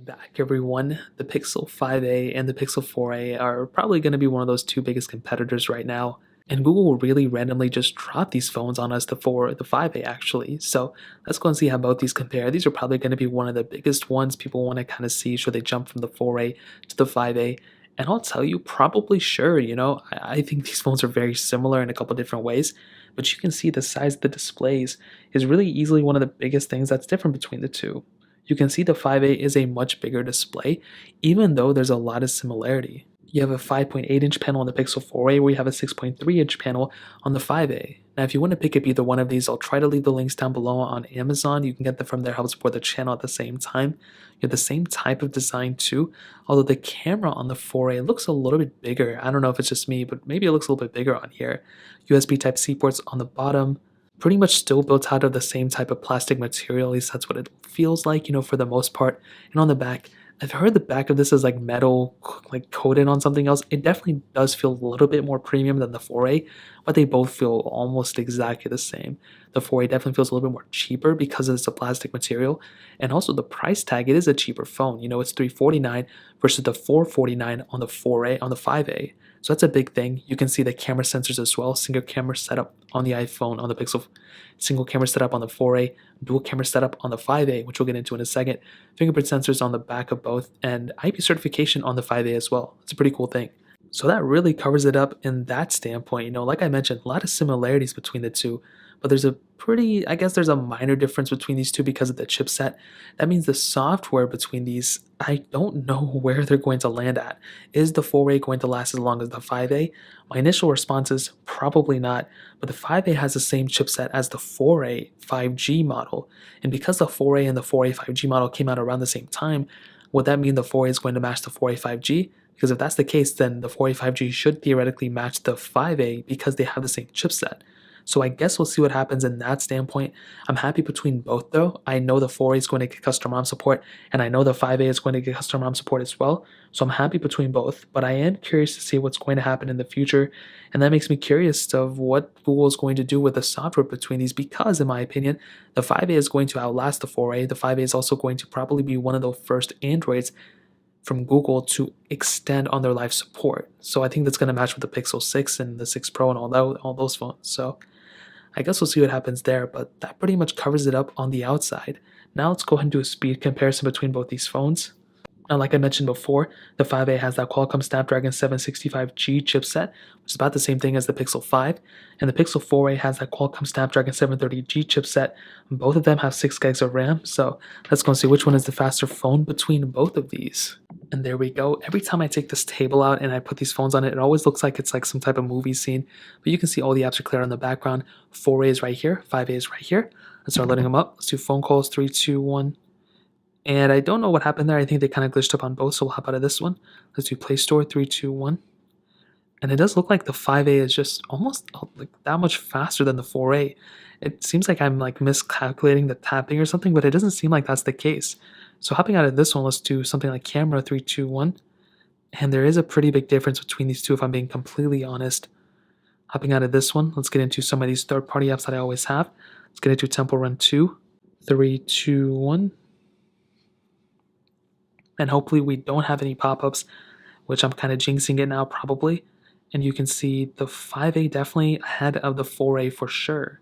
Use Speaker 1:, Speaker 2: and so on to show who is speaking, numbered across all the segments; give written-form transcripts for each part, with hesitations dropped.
Speaker 1: Back, everyone. The Pixel 5a and the Pixel 4a are probably going to be one of those two biggest competitors right now. And Google will really randomly just drop these phones on us, the 5a actually. So let's go and see how both these compare. These are probably going to be one of the biggest ones people want to kind of see. Should they jump from the 4a to the 5a? And I'll tell you, probably sure. I think these phones are very similar in a couple different ways, but you can see the size of the displays is really easily one of the biggest things that's different between the two. You can see the 5a is a much bigger display, even though there's a lot of similarity. You have a 5.8-inch panel on the Pixel 4a, where you have a 6.3-inch panel on the 5a. Now, if you want to pick up either one of these, I'll try to leave the links down below on Amazon. You can get them from there, help support the channel at the same time. You have the same type of design too, although the camera on the 4a looks a little bit bigger. I don't know if it's just me, but maybe it looks a little bit bigger on here. USB Type-C ports on the bottom, pretty much still built out of the same type of plastic material. At least that's what it feels like, for the most part. And on the back, I've heard the back of this is like metal, like coated on something else. It definitely does feel a little bit more premium than the 4A, but they both feel almost exactly the same. The 4A definitely feels a little bit more cheaper because it's a plastic material, and also the price tag. It is a cheaper phone. It's $349 versus the $449 on the 4A on the 5A. So that's a big thing. You can see the camera sensors as well. Single camera setup on the iPhone, on the Pixel. Single camera setup on the 4A. Dual camera setup on the 5A, which we'll get into in a second. Fingerprint sensors on the back of both. And IP certification on the 5A as well. It's a pretty cool thing. So that really covers it up in that standpoint. Like I mentioned, a lot of similarities between the two, but I guess there's a minor difference between these two because of the chipset. That means the software between these, I don't know where they're going to land at. Is the 4A going to last as long as the 5A? My initial response is probably not, but the 5A has the same chipset as the 4A 5G model. And because the 4A and the 4A 5G model came out around the same time, would that mean the 4A is going to match the 4A 5G? Because if that's the case, then the 4A 5G should theoretically match the 5A because they have the same chipset. So I guess we'll see what happens in that standpoint. I'm happy between both though. I know the 4A is going to get custom ROM support, and I know the 5A is going to get custom ROM support as well. So I'm happy between both, but I am curious to see what's going to happen in the future. And that makes me curious of what Google is going to do with the software between these, because in my opinion, the 5A is going to outlast the 4A. The 5A is also going to probably be one of the first Androids from Google to extend on their live support. So I think that's going to match with the Pixel 6 and the 6 Pro and all those phones. So I guess we'll see what happens there, but that pretty much covers it up on the outside. Now let's go ahead and do a speed comparison between both these phones. Now, like I mentioned before, the 5A has that Qualcomm Snapdragon 765G chipset, which is about the same thing as the Pixel 5, and the Pixel 4A has that Qualcomm Snapdragon 730G chipset. Both of them have 6 gigs of RAM, so let's go and see which one is the faster phone between both of these. And there we go. Every time I take this table out and I put these phones on it, it always looks like it's like some type of movie scene, but you can see all the apps are clear on the background. 4A is right here, 5A is right here. Let's start loading them up. Let's do phone calls, 3, 2, 1. And I don't know what happened there. I think they kind of glitched up on both, so we'll hop out of this one. Let's do Play Store, 3, 2, 1. And it does look like the 5A is just almost like that much faster than the 4A. It seems like I'm like miscalculating the tapping or something, but it doesn't seem like that's the case. So hopping out of this one, let's do something like camera, 3, 2, 1. And there is a pretty big difference between these two, if I'm being completely honest. Hopping out of this one, let's get into some of these third-party apps that I always have. Let's get into Temple Run 2, 3, 2, 1. And hopefully we don't have any pop-ups, which I'm kind of jinxing it now probably. And you can see the 5A definitely ahead of the 4A for sure.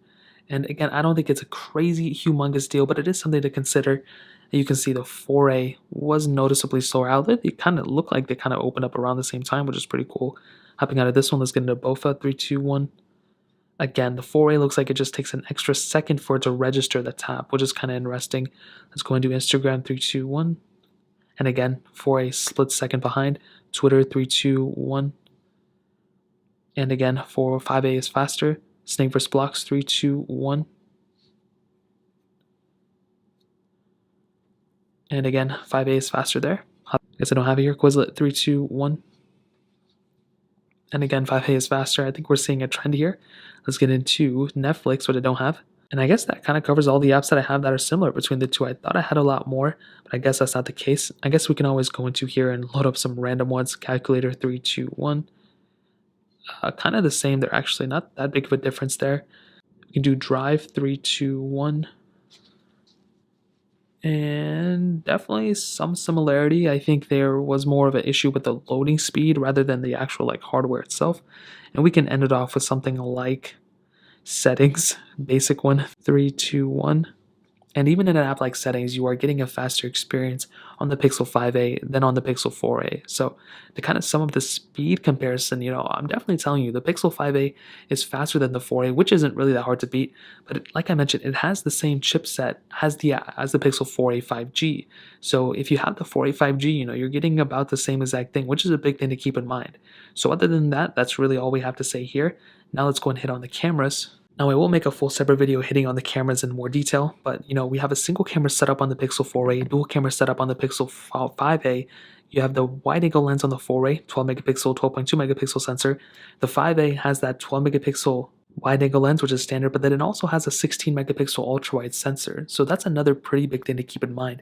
Speaker 1: And again, I don't think it's a crazy humongous deal, but it is something to consider. And you can see the 4A was noticeably slower out. It kind of looked like they kind of opened up around the same time, which is pretty cool. Hopping out of this one, let's get into BOFA, 3, 2, 1. Again, the 4A looks like it just takes an extra second for it to register the tap, which is kind of interesting. Let's go into Instagram, 3, 2, 1. And again, for a split second behind, Twitter 3, 2, 1. And again, for 5A is faster. Snake vs. Blocks 3, 2, 1. And again, 5A is faster there. I guess I don't have it here. Quizlet 3, 2, 1. And again, 5A is faster. I think we're seeing a trend here. Let's get into Netflix, what I don't have. And I guess that kind of covers all the apps that I have that are similar between the two. I thought I had a lot more, but I guess that's not the case. I guess we can always go into here and load up some random ones. Calculator 3, 2, 1. Kind of the same. They're actually not that big of a difference there. We can do Drive 3, 2, 1. and definitely some similarity. I think there was more of an issue with the loading speed rather than the actual like hardware itself. And we can end it off with something like settings, basic one, 3, 2, 1. And even in an app like settings, you are getting a faster experience on the Pixel 5a than on the Pixel 4a. So to kind of sum up the speed comparison, I'm definitely telling you the Pixel 5a is faster than the 4a, which isn't really that hard to beat. But like I mentioned, it has the same chipset as the Pixel 4a 5G. So if you have the 4a 5G, you're getting about the same exact thing, which is a big thing to keep in mind. So other than that, that's really all we have to say here. Now let's go and hit on the cameras. Now I will make a full separate video hitting on the cameras in more detail, but we have a single camera setup on the Pixel 4a, dual camera setup on the Pixel 5a. You have the wide angle lens on the 4a, 12 megapixel, 12.2 megapixel sensor. The 5a has that 12 megapixel wide angle lens, which is standard, but then it also has a 16 megapixel ultra wide sensor. So that's another pretty big thing to keep in mind.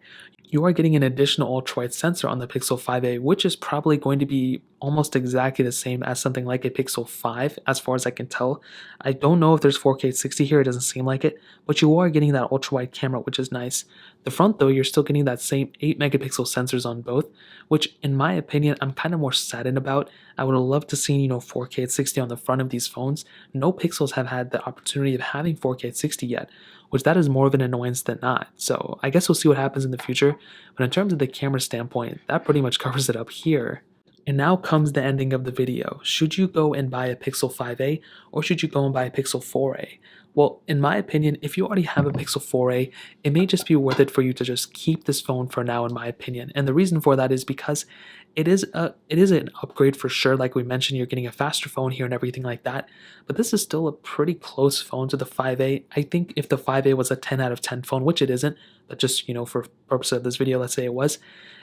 Speaker 1: You are getting an additional ultra wide sensor on the Pixel 5a, which is probably going to be almost exactly the same as something like a Pixel 5, as far as I can tell. I don't know if there's 4K 60 here, it doesn't seem like it, but you are getting that ultra wide camera, which is nice. The front though, you're still getting that same 8 megapixel sensors on both, which in my opinion, I'm kind of more saddened about. I would have loved to see, 4K at 60 on the front of these phones. No Pixels have had the opportunity of having 4K at 60 yet, which that is more of an annoyance than not. So I guess we'll see what happens in the future. But in terms of the camera standpoint, that pretty much covers it up here. And now comes the ending of the video. Should you go and buy a Pixel 5a or should you go and buy a Pixel 4a? Well, in my opinion, if you already have a Pixel 4a, it may just be worth it for you to just keep this phone for now, in my opinion. And the reason for that is because it is an upgrade for sure. Like we mentioned, you're getting a faster phone here and everything like that. But this is still a pretty close phone to the 5a. I think if the 5a was a 10 out of 10 phone, which it isn't, but just, for purpose of this video, let's say it was,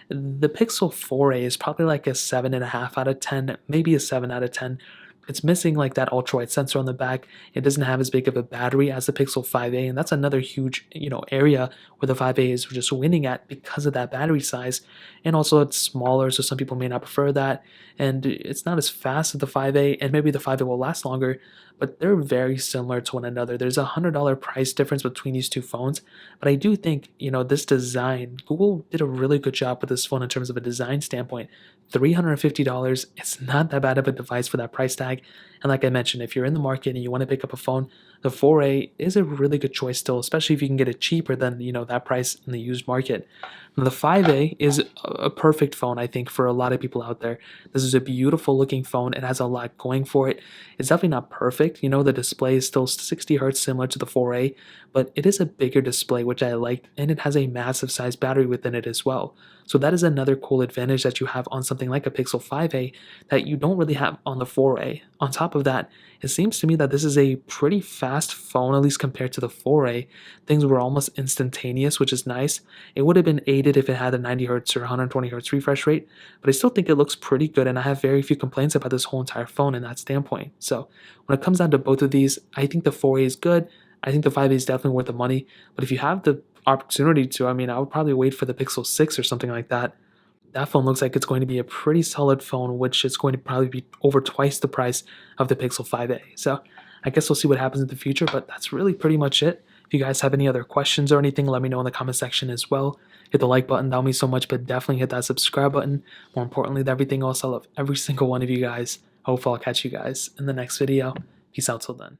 Speaker 1: the Pixel 4a is probably like a 7.5 out of 10, maybe a 7 out of 10. It's missing like that ultra wide sensor on the back. It doesn't have as big of a battery as the Pixel 5a, and that's another huge area where the 5a is just winning at because of that battery size. And also it's smaller, so some people may not prefer that. And it's not as fast as the 5a, and maybe the 5a will last longer, but they're very similar to one another. There's $100 price difference between these two phones, but I do think this design, Google did a really good job with this phone in terms of a design standpoint. $350, it's not that bad of a device for that price tag. And like I mentioned, if you're in the market and you want to pick up a phone, the 4a is a really good choice still, especially if you can get it cheaper than that price in the used market. Now, the 5a is a perfect phone, I think, for a lot of people out there. This is a beautiful looking phone. It has a lot going for it. It's definitely not perfect. The display is still 60 hertz similar to the 4a, but it is a bigger display, which I liked, and it has a massive size battery within it as well. So that is another cool advantage that you have on something like a Pixel 5a that you don't really have on the 4a. On top of that, it seems to me that this is a pretty fast phone, at least compared to the 4a. Things were almost instantaneous, which is nice. It would have been aided if it had a 90 hertz or 120 hertz refresh rate, but I still think it looks pretty good, and I have very few complaints about this whole entire phone in that standpoint. So when it comes down to both of these, I think the 4a is good. I think the 5a is definitely worth the money, but if you have the opportunity to, I would probably wait for the Pixel 6 or something like that. That phone looks like it's going to be a pretty solid phone, which is going to probably be over twice the price of the Pixel 5a. So I guess we'll see what happens in the future, but that's really pretty much it. If you guys have any other questions or anything, let me know in the comment section as well. Hit the like button, that would mean so much, but definitely hit that subscribe button. More importantly than everything else, I love every single one of you guys. Hopefully I'll catch you guys in the next video. Peace out till then.